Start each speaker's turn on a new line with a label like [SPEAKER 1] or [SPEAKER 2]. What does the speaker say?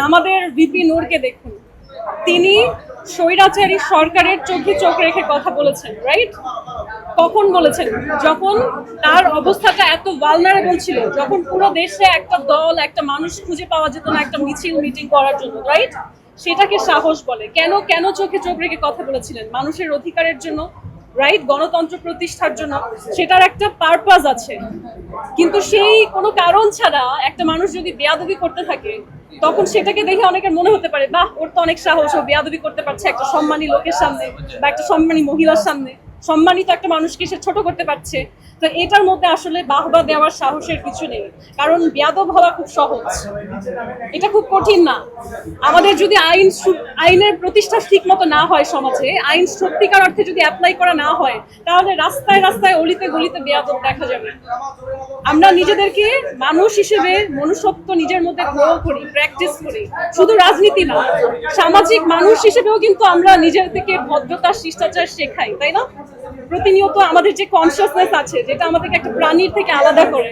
[SPEAKER 1] আমাদের ভিপি নূরকে দেখুন, তিনি স্বৈরাচারী সরকারের চোখে চোখ রেখে কথা বলেছেন, রাইট? কখন বলেছেন? যখন তার অবস্থাটা এত ভালনারেবল ছিল, যখন পুরো দেশে একটা দল, একটা মানুষ খুঁজে পাওয়া যেত না একটা মিছিল মিটিং করার জন্য, রাইট? সেটাকে সাহস বলে। কেন কেন চোখে চোখ রেখে কথা বলেছিলেন? মানুষের অধিকারের জন্য, রাইট? গণতন্ত্র প্রতিষ্ঠার জন্য। সেটার একটা পারপাস আছে। কিন্তু সেই কোনো কারণ ছাড়া একটা মানুষ যদি বেয়াদবি করতে থাকে, তখন সেটাকে দেখে অনেকের মনে হতে পারে, বাহ, ওর তো অনেক সাহস, ও বেয়াদবি করতে পারছে একটা সম্মানী লোকের সামনে বা একটা সম্মানী মহিলার সামনে, সম্মানিত একটা মানুষকে সে ছোট করতে পারছে। তো এটার মধ্যে আসলে বাহবা দেওয়ার সাহসের কিছু নেই, কারণ বেয়াদব হওয়া খুব সহজ, এটা খুব কঠিন না। আমাদের যদি আইনের প্রতিষ্ঠা ঠিক মতো না হয় সমাজে, আইন সত্যিকার অর্থে যদি অ্যাপ্লাই করা না হয়, তাহলে রাস্তায় রাস্তায় অলিতে গলিতে বেয়াদব দেখা যাবে। আমরা নিজেদেরকে মানুষ হিসেবে মনুষ্যত্ব নিজের মধ্যে গ্রো করি, প্র্যাকটিস করি, শুধু রাজনীতি না, সামাজিক মানুষ হিসেবেও কিন্তু আমরা নিজের থেকে ভদ্রতা, শিষ্টাচার শেখাই, তাই না? প্রতিনিয়ত আমাদের যে কনসিয়াসনেস আছে, যেটা আমাদেরকে একটা প্রাণীর থেকে আলাদা করে,